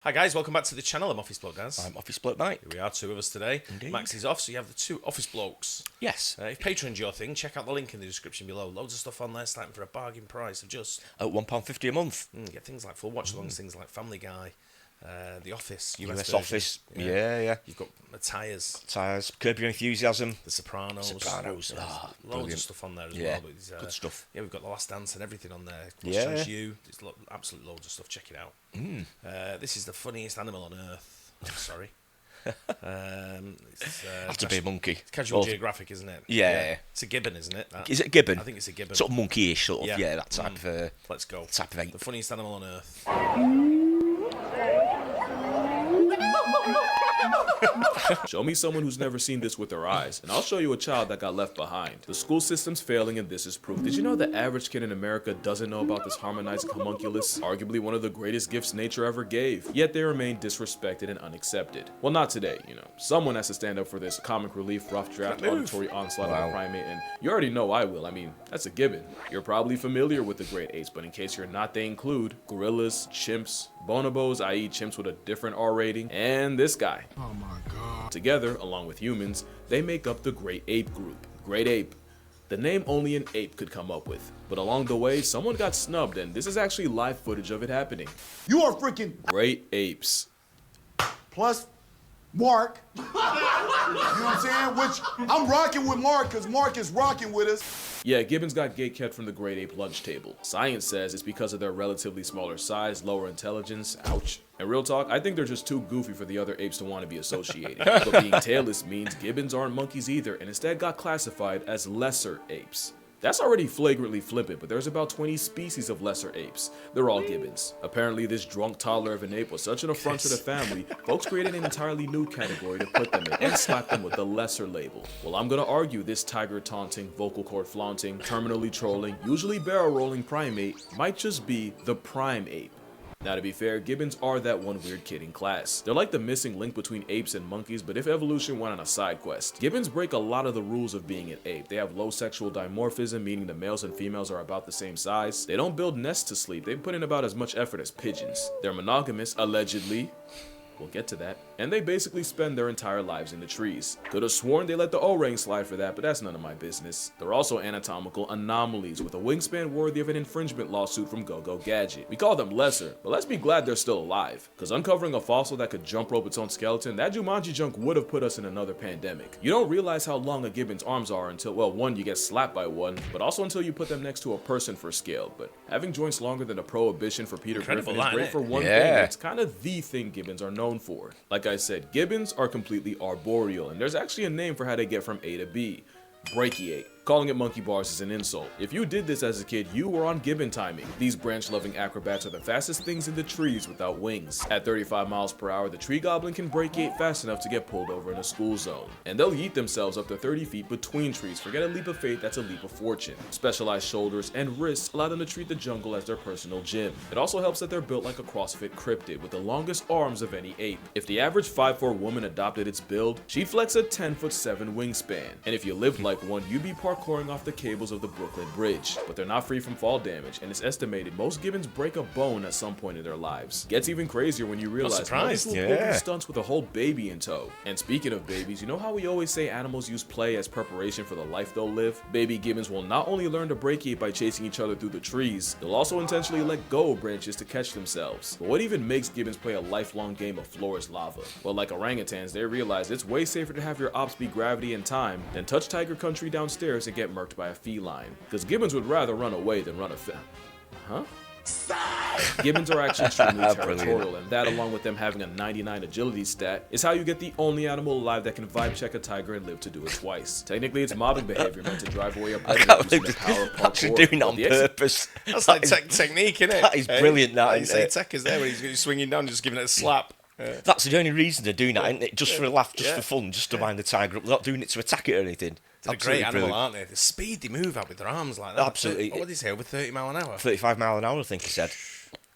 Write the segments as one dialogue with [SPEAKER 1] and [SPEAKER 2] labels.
[SPEAKER 1] Hi guys, welcome back to the channel. I'm Office Bloke Daz.
[SPEAKER 2] I'm Office Bloke Mike.
[SPEAKER 1] Here we are, two of us today.
[SPEAKER 2] Indeed.
[SPEAKER 1] Max is off, so you have the two Office Blokes.
[SPEAKER 2] Yes.
[SPEAKER 1] If Patreon's your thing, check out the link in the description below. Loads of stuff on there, starting for a bargain price of just...
[SPEAKER 2] At £1.50 a month.
[SPEAKER 1] Get things like full watch-alongs, things like Family Guy, The Office,
[SPEAKER 2] US Office. Yeah.
[SPEAKER 1] You've got Tyres.
[SPEAKER 2] Tyres. Curb Your Enthusiasm.
[SPEAKER 1] The Sopranos.
[SPEAKER 2] Sopranos.
[SPEAKER 1] Loads of stuff on there as
[SPEAKER 2] Yeah,
[SPEAKER 1] well. But
[SPEAKER 2] good stuff.
[SPEAKER 1] Yeah, we've got The Last Dance and everything on there.
[SPEAKER 2] Yeah.
[SPEAKER 1] You. There's absolutely loads of stuff. Check it out. This is the funniest animal on earth. I'm sorry.
[SPEAKER 2] Have to be a monkey.
[SPEAKER 1] It's Casual Geographic, isn't it?
[SPEAKER 2] Yeah.
[SPEAKER 1] It's a gibbon, isn't it?
[SPEAKER 2] Is it a gibbon?
[SPEAKER 1] I think it's a gibbon.
[SPEAKER 2] Sort of monkey-ish, sort of. Yeah, that type of...
[SPEAKER 1] Let's go.
[SPEAKER 2] Type of ape.
[SPEAKER 1] The funniest animal on earth.
[SPEAKER 3] Show me someone who's never seen this with their eyes, and I'll show you a child that got left behind. The school system's failing, and this is proof. Did you know the average kid in America doesn't know about this harmonizing homunculus? Arguably one of the greatest gifts nature ever gave. Yet they remain disrespected and unaccepted. Well, not today, you know. Someone has to stand up for this comic relief, rough draft, auditory onslaught of a primate, and you already know I will. I mean, that's a gibbon. You're probably familiar with the great apes, but in case you're not, they include gorillas, chimps, bonobos, i.e. chimps with a different R rating, and this guy.
[SPEAKER 4] Oh my god.
[SPEAKER 3] Together, along with humans, they make up the Great Ape group. Great Ape. The name only an ape could come up with. But along the way, someone got snubbed, and this is actually live footage of it happening.
[SPEAKER 4] You are freaking
[SPEAKER 3] Great apes.
[SPEAKER 4] plus Mark. You know what I'm saying? Which I'm rocking with Mark because Mark is rocking with us.
[SPEAKER 3] Yeah, gibbons got gatekept from the great ape lunch table. Science says it's because of their relatively smaller size, lower intelligence. Ouch. And real talk, I think they're just too goofy for the other apes to want to be associated. But being tailless means gibbons aren't monkeys either, and instead got classified as lesser apes. That's already flagrantly flippant, but there's about 20 species of lesser apes. They're all gibbons. Apparently, this drunk toddler of an ape was such an affront to the family, folks created an entirely new category to put them in and slapped them with the lesser label. Well, I'm gonna argue this tiger taunting, vocal cord flaunting, terminally trolling, usually barrel rolling primate might just be the prime ape. Now, to be fair, gibbons are that one weird kid in class. They're like the missing link between apes and monkeys, but if evolution went on a side quest. Gibbons break a lot of the rules of being an ape. They have low sexual dimorphism, meaning the males and females are about the same size. They don't build nests to sleep. They put in about as much effort as pigeons. They're monogamous, allegedly. We'll get to that. And they basically spend their entire lives in the trees. Could have sworn they let the O-ring slide for that, but that's none of my business. They're also anatomical anomalies with a wingspan worthy of an infringement lawsuit from Go-Go Gadget. We call them lesser, but let's be glad they're still alive. Cause uncovering a fossil that could jump rope its own skeleton, that Jumanji junk would have put us in another pandemic. You don't realize how long a gibbon's arms are until, well, one, you get slapped by one, but also until you put them next to a person for scale. But having joints longer than a prohibition for Peter Griffin is great for one thing. It's kind of the thing gibbons are known for. Like I said, gibbons are completely arboreal, and there's actually a name for how they get from A to B. Brachiate. Calling it monkey bars is an insult. If you did this as a kid, you were on gibbon timing. These branch-loving acrobats are the fastest things in the trees without wings. At 35 miles per hour, the tree goblin can brachiate fast enough to get pulled over in a school zone. And they'll yeet themselves up to 30 feet between trees. Forget a leap of faith, that's a leap of fortune. Specialized shoulders and wrists allow them to treat the jungle as their personal gym. It also helps that they're built like a CrossFit cryptid with the longest arms of any ape. If the average 5'4" woman adopted its build, she'd flex a 10'7" wingspan. And if you lived like one, you'd be parkouring off the cables of the Brooklyn Bridge. But they're not free from fall damage, and it's estimated most gibbons break a bone at some point in their lives. Gets even crazier when you realize most will pull these stunts with a whole baby in tow. And speaking of babies, you know how we always say animals use play as preparation for the life they'll live? Baby gibbons will not only learn to brachiate by chasing each other through the trees, they'll also intentionally let go of branches to catch themselves. But what even makes gibbons play a lifelong game of floor is lava? Well, like orangutans, they realize it's way safer to have your ops be gravity and time than touch tiger country downstairs and get murked by a feline. Because gibbons would rather run away than run Gibbons are actually extremely territorial, and that, along with them having a 99 agility stat, is how you get the only animal alive that can vibe check a tiger and live to do it twice. Technically, it's mobbing behavior meant to drive away a predator using the power of parkour.
[SPEAKER 2] Actually doing it on purpose.
[SPEAKER 1] That's like technique, isn't it?
[SPEAKER 2] That is brilliant, that, isn't it?
[SPEAKER 1] Tech is there when he's swinging down, just giving it a slap.
[SPEAKER 2] That's the only reason they're doing that, isn't it? Just for a laugh, just for fun, just to wind the tiger up. They're not doing it to attack it or anything.
[SPEAKER 1] They're a great animal, aren't they? The speed they move out with their arms like that.
[SPEAKER 2] Absolutely.
[SPEAKER 1] What did he say? Over 30 mile an hour?
[SPEAKER 2] 35 mile an hour, I think he said.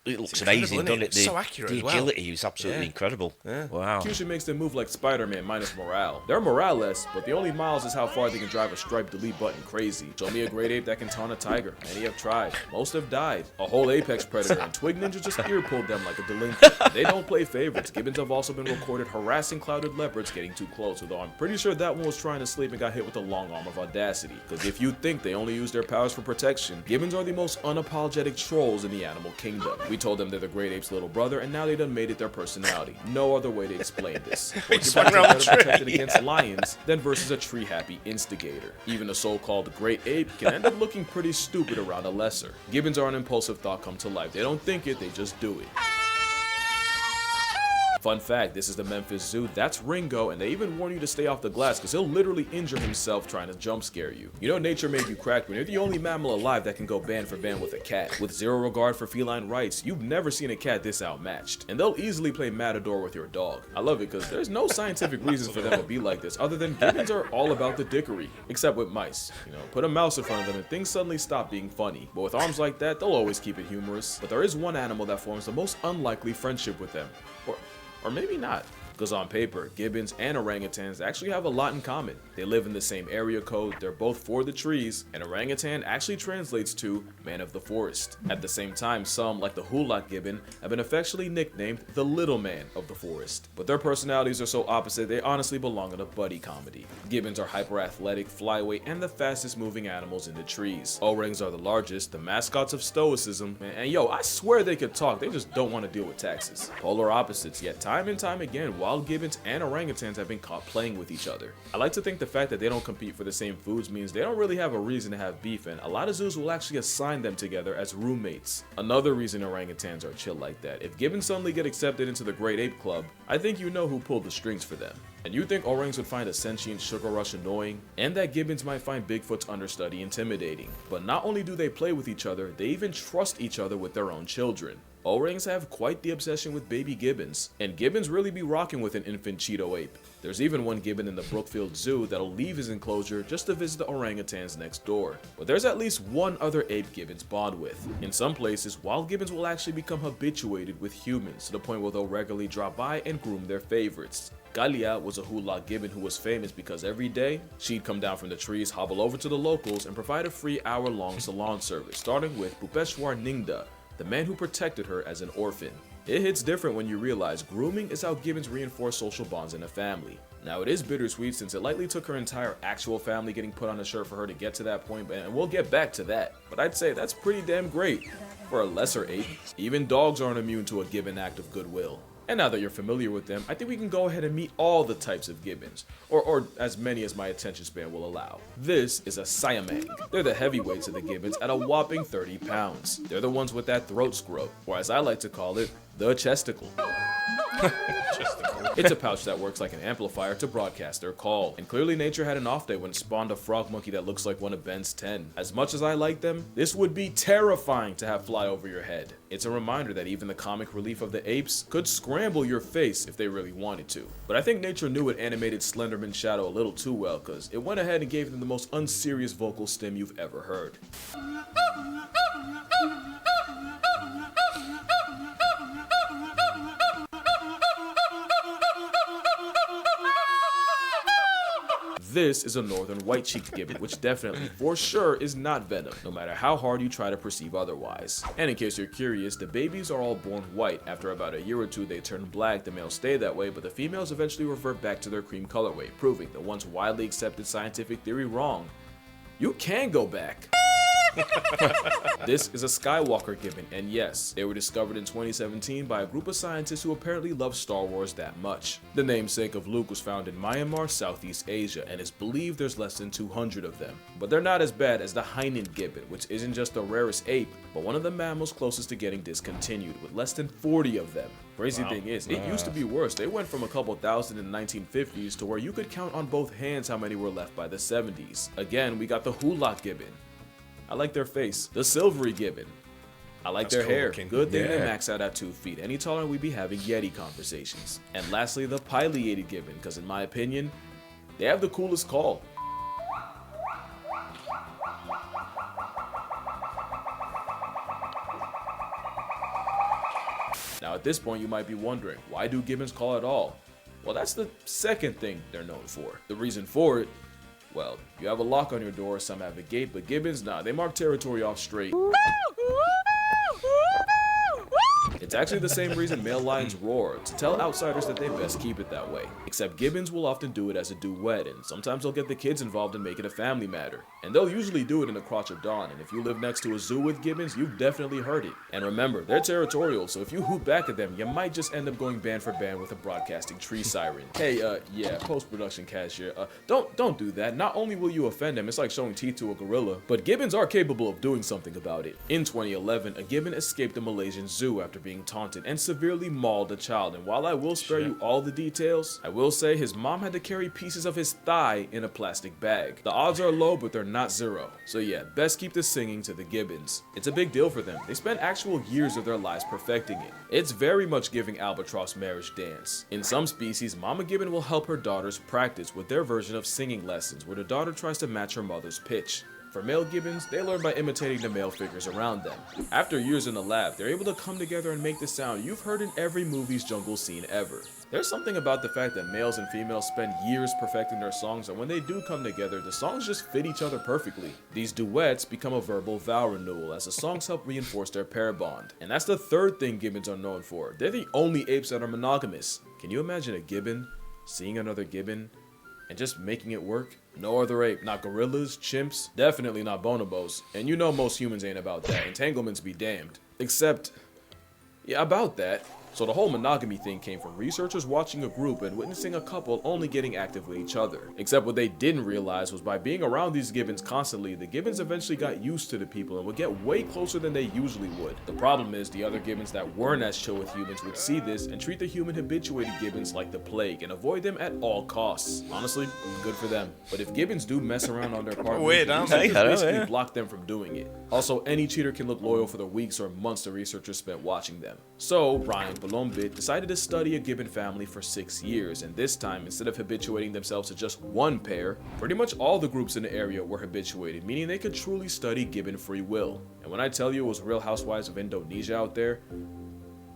[SPEAKER 2] It looks
[SPEAKER 1] incredible,
[SPEAKER 2] amazing,
[SPEAKER 1] isn't
[SPEAKER 2] doesn't
[SPEAKER 1] it?
[SPEAKER 2] it?
[SPEAKER 1] It's so accurate
[SPEAKER 2] The
[SPEAKER 1] as well.
[SPEAKER 2] agility is absolutely
[SPEAKER 1] Yeah.
[SPEAKER 2] incredible.
[SPEAKER 1] Yeah.
[SPEAKER 2] Wow.
[SPEAKER 3] Execution makes them move like Spider-Man minus morale. They're morale-less, but the only miles is how far they can drive a striped delete button crazy. Show me a great ape that can taunt a tiger. Many have tried. Most have died. A whole apex predator and twig ninja just ear-pulled them like a delinquent. They don't play favorites. Gibbons have also been recorded harassing clouded leopards getting too close, although I'm pretty sure that one was trying to sleep and got hit with the long arm of audacity. Because if you think they only use their powers for protection, Gibbons are the most unapologetic trolls in the animal kingdom. We told them they're the great ape's little brother, and now they done made it their personality. No other way to explain this. Porcupines
[SPEAKER 2] swung
[SPEAKER 3] are
[SPEAKER 2] around the
[SPEAKER 3] better protected
[SPEAKER 2] tree.
[SPEAKER 3] against lions than versus a tree-happy instigator. Even a so-called great ape can end up looking pretty stupid around a lesser. Gibbons are an impulsive thought come to life. They don't think it, they just do it. Fun fact, this is the Memphis Zoo, that's Ringo, and they even warn you to stay off the glass because he'll literally injure himself trying to jump scare you. You know nature made you crack when you're the only mammal alive that can go band for band with a cat. With zero regard for feline rights, you've never seen a cat this outmatched. And they'll easily play Matador with your dog. I love it because there's no scientific reason for them to be like this other than Gibbons are all about the dickery. Except with mice. You know, put a mouse in front of them and things suddenly stop being funny. But with arms like that, they'll always keep it humorous. But there is one animal that forms the most unlikely friendship with them. Or maybe not. Because on paper, gibbons and orangutans actually have a lot in common. They live in the same area code, they're both for the trees, and orangutan actually translates to man of the forest. At the same time, some, like the Hulak gibbon, have been affectionately nicknamed the little man of the forest. But their personalities are so opposite, they honestly belong in a buddy comedy. Gibbons are hyper-athletic, flyweight, and the fastest moving animals in the trees. Orangs are the largest, the mascots of stoicism, and yo, I swear they could talk, they just don't want to deal with taxes. Polar opposites, yet time and time again, wild gibbons and orangutans have been caught playing with each other. I like to think the fact that they don't compete for the same foods means they don't really have a reason to have beef, and a lot of zoos will actually assign them together as roommates. Another reason orangutans are chill like that, if gibbons suddenly get accepted into the Great Ape Club, I think you know who pulled the strings for them. And you think orangs would find a sentient sugar rush annoying, and that gibbons might find Bigfoot's understudy intimidating. But not only do they play with each other, they even trust each other with their own children. Orangs have quite the obsession with baby gibbons, and gibbons really be rocking with an infant Cheeto ape. There's even one gibbon in the Brookfield Zoo that'll leave his enclosure just to visit the orangutans next door. But there's at least one other ape gibbons bond with. In some places, wild gibbons will actually become habituated with humans to the point where they'll regularly drop by and groom their favorites. Galia was a Hulak gibbon who was famous because every day, she'd come down from the trees, hobble over to the locals, and provide a free hour-long salon service, starting with Bupeshwar Ningda, the man who protected her as an orphan. It hits different when you realize grooming is how gibbons reinforce social bonds in a family. Now it is bittersweet since it likely took her entire actual family getting put on a shirt for her to get to that point, and we'll get back to that. But I'd say that's pretty damn great for a lesser ape. Even dogs aren't immune to a gibbon act of goodwill. And now that you're familiar with them, I think we can go ahead and meet all the types of gibbons, or as many as my attention span will allow. This is a Siamang. They're the heavyweights of the gibbons at a whopping 30 pounds. They're the ones with that throat scrub, or as I like to call it, the chesticle. It's a pouch that works like an amplifier to broadcast their call, and clearly nature had an off day when it spawned a frog monkey that looks like one of Ben's 10. As much as I like them, this would be terrifying to have fly over your head. It's a reminder that even the comic relief of the apes could scramble your face if they really wanted to. But I think nature knew it animated Slenderman's shadow a little too well, cause it went ahead and gave them the most unserious vocal stim you've ever heard. This is a northern white-cheeked gibbon, which definitely, for sure, is not venom, no matter how hard you try to perceive otherwise. And in case you're curious, the babies are all born white. After about a year or two, they turn black. The males stay that way, but the females eventually revert back to their cream colorway, proving the once widely accepted scientific theory wrong. You can go back. This is a Skywalker gibbon, and yes, they were discovered in 2017 by a group of scientists who apparently love Star Wars that much. The namesake of Luke was found in Myanmar, Southeast Asia, and it's believed there's less than 200 of them. But they're not as bad as the Hainan gibbon, which isn't just the rarest ape, but one of the mammals closest to getting discontinued, with less than 40 of them. Crazy thing is, it used to be worse. They went from a couple thousand in the 1950s to where you could count on both hands how many were left by the 70s. Again, we got the Hulak gibbon. I like their face. The silvery gibbon. I like their hair. Good thing they max out at 2 feet. Any taller, we'd be having Yeti conversations. And lastly, the pileated gibbon, because in my opinion, they have the coolest call. Now at this point you might be wondering, why do gibbons call at all? Well, that's the second thing they're known for. The reason for it, well, you have a lock on your door, some have a gate, but gibbons, nah, they mark territory off straight. It's actually the same reason male lions roar, to tell outsiders that they best keep it that way. Except gibbons will often do it as a duet, and sometimes they'll get the kids involved and make it a family matter. And they'll usually do it in the crotch of dawn, and if you live next to a zoo with gibbons, you've definitely heard it. And remember, they're territorial, so if you hoot back at them, you might just end up going band for band with a broadcasting tree siren. Hey, yeah, post-production cashier, don't do that. Not only will you offend them, it's like showing teeth to a gorilla, but gibbons are capable of doing something about it. In 2011, a gibbon escaped a Malaysian zoo after being taunted and severely mauled a child, and while I will spare you all the details, I will say his mom had to carry pieces of his thigh in a plastic bag. The odds are low, but they're not zero. So yeah, best keep the singing to the gibbons. It's a big deal for them. They spent actual years of their lives perfecting it. It's very much giving albatross marriage dance. In some species, Mama Gibbon will help her daughters practice with their version of singing lessons, where the daughter tries to match her mother's pitch. For male gibbons, they learn by imitating the male figures around them. After years in the lab, they're able to come together and make the sound you've heard in every movie's jungle scene ever. There's something about the fact that males and females spend years perfecting their songs, and when they do come together, the songs just fit each other perfectly. These duets become a verbal vow renewal as the songs help reinforce their pair bond. And that's the third thing gibbons are known for. They're the only apes that are monogamous. Can you imagine a gibbon seeing another gibbon and just making it work? No other ape, not gorillas, chimps, definitely not bonobos. And you know most humans ain't about that. Entanglements be damned. Except, yeah, about that. So the whole monogamy thing came from researchers watching a group and witnessing a couple only getting active with each other. Except what they didn't realize was by being around these gibbons constantly, the gibbons eventually got used to the people and would get way closer than they usually would. The problem is the other gibbons that weren't as chill with humans would see this and treat the human habituated gibbons like the plague and avoid them at all costs. Honestly, good for them. But if gibbons do mess around on their partners,
[SPEAKER 1] Weird, aren't they?
[SPEAKER 3] basically block them from doing it. Also, any cheater can look loyal for the weeks or months the researchers spent watching them. So, Ryan Blokes decided to study a gibbon family for 6 years, and this time, instead of habituating themselves to just one pair, pretty much all the groups in the area were habituated, meaning they could truly study gibbon free will. And when I tell you it was Real Housewives of Indonesia out there,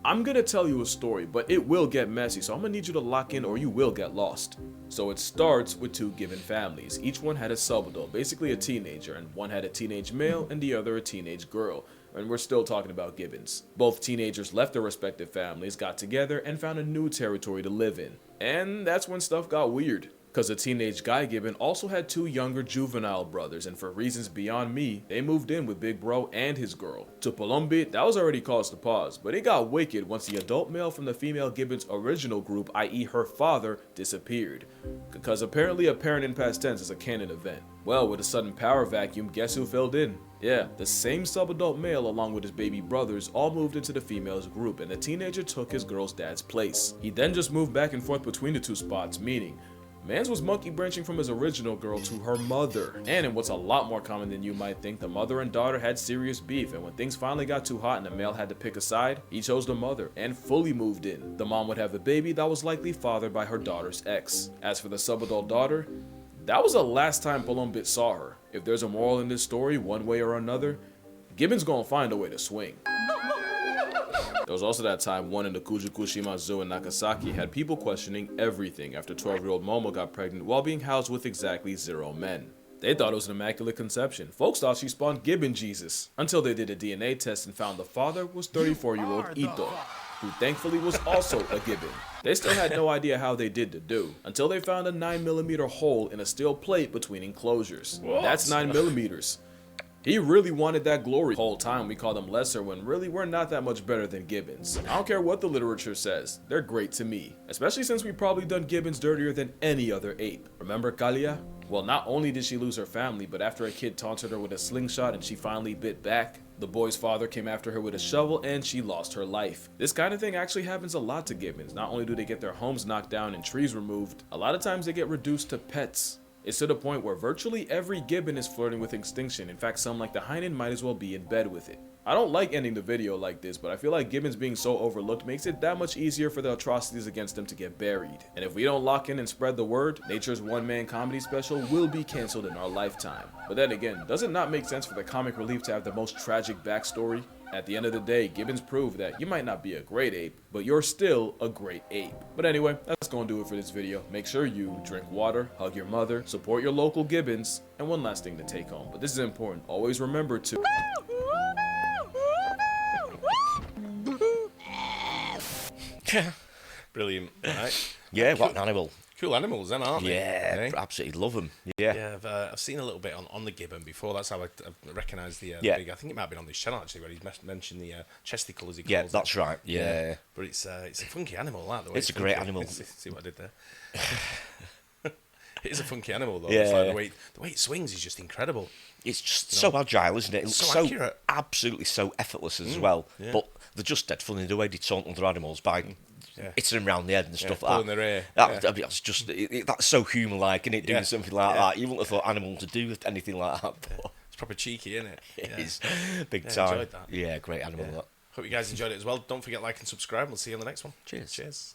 [SPEAKER 3] I'm gonna tell you a story, but it will get messy, so I'm gonna need you to lock in or you will get lost. So it starts with two gibbon families. Each one had a sub-adult, basically a teenager, and one had a teenage male and the other a teenage girl. And we're still talking about gibbons. Both teenagers left their respective families, got together, and found a new territory to live in. And that's when stuff got weird. Cause the teenage guy gibbon also had two younger juvenile brothers, and for reasons beyond me, they moved in with Big Bro and his girl. To Palombi, that was already cause to pause, but it got wicked once the adult male from the female gibbon's original group, i.e. her father, disappeared. Because apparently a parent in past tense is a canon event. Well, with a sudden power vacuum, guess who filled in? Yeah, the same sub-adult male along with his baby brothers all moved into the female's group, and the teenager took his girl's dad's place. He then just moved back and forth between the two spots, meaning Mans was monkey branching from his original girl to her mother. And in what's a lot more common than you might think, the mother and daughter had serious beef, and when things finally got too hot and the male had to pick a side, he chose the mother and fully moved in. The mom would have a baby that was likely fathered by her daughter's ex. As for the sub-adult daughter, that was the last time Palombit saw her. If there's a moral in this story, one way or another, Gibbon's gonna find a way to swing. There was also that time one in the Kujukushima Zoo in Nagasaki had people questioning everything after 12-year-old Momo got pregnant while being housed with exactly 0 men. They thought it was an immaculate conception. Folks thought she spawned Gibbon Jesus, until they did a DNA test and found the father was 34-year-old Ito, who thankfully was also a Gibbon. They still had no idea how they did the do, until they found a 9mm hole in a steel plate between enclosures. That's 9mm. He really wanted that glory. The whole time we called them lesser when really we're not that much better than gibbons. I don't care what the literature says, they're great to me. Especially since we've probably done gibbons dirtier than any other ape. Remember Kalia? Well, not only did she lose her family, but after a kid taunted her with a slingshot and she finally bit back, the boy's father came after her with a shovel and she lost her life. This kind of thing actually happens a lot to gibbons. Not only do they get their homes knocked down and trees removed, a lot of times they get reduced to pets. It's to the point where virtually every gibbon is flirting with extinction. In fact, some like the hyena might as well be in bed with it. I don't like ending the video like this, but I feel like gibbons being so overlooked makes it that much easier for the atrocities against them to get buried. And if we don't lock in and spread the word, Nature's one-man comedy special will be cancelled in our lifetime. But then again, does it not make sense for the comic relief to have the most tragic backstory? At the end of the day, gibbons prove that you might not be a great ape, but you're still a great ape. But anyway, that's gonna do it for this video. Make sure you drink water, hug your mother, support your local gibbons, and one last thing to take home. But this is important. Always remember to...
[SPEAKER 1] Brilliant. Right.
[SPEAKER 2] Yeah, what an animal.
[SPEAKER 1] Cool animals, then, aren't they?
[SPEAKER 2] Yeah,
[SPEAKER 1] Eh?
[SPEAKER 2] absolutely love them. Yeah.
[SPEAKER 1] Yeah, I've seen a little bit on the gibbon before. That's how I recognised the
[SPEAKER 2] Yeah.
[SPEAKER 1] big. I think it might have been on this channel actually, where he's mentioned the chesticle as he calls
[SPEAKER 2] Yeah,
[SPEAKER 1] it.
[SPEAKER 2] that's right. Yeah.
[SPEAKER 1] But it's a funky animal, that. The way
[SPEAKER 2] It's a great
[SPEAKER 1] funky.
[SPEAKER 2] animal.
[SPEAKER 1] See what I did there? It is a funky animal, though.
[SPEAKER 2] Yeah.
[SPEAKER 1] It's like the way it swings is just incredible.
[SPEAKER 2] It's just so agile, isn't it? It looks
[SPEAKER 1] So
[SPEAKER 2] so
[SPEAKER 1] accurate.
[SPEAKER 2] absolutely so effortless as well.
[SPEAKER 1] yeah.
[SPEAKER 2] But they're just dead funny the way they taunt other animals by hitting them around the head and stuff like
[SPEAKER 1] pulling
[SPEAKER 2] that.
[SPEAKER 1] their ear.
[SPEAKER 2] That's just that's so human-like, and it doing
[SPEAKER 1] Yeah.
[SPEAKER 2] something like
[SPEAKER 1] Yeah.
[SPEAKER 2] that. You wouldn't have thought animals would do anything like that. But
[SPEAKER 1] It's proper cheeky, isn't it?
[SPEAKER 2] it
[SPEAKER 1] Yeah.
[SPEAKER 2] is big
[SPEAKER 1] Yeah,
[SPEAKER 2] time.
[SPEAKER 1] enjoyed that.
[SPEAKER 2] Yeah, great animal.
[SPEAKER 1] Yeah.
[SPEAKER 2] That.
[SPEAKER 1] Hope you guys enjoyed it as well. Don't forget like and subscribe. We'll see you on the next one.
[SPEAKER 2] Cheers.
[SPEAKER 1] Cheers.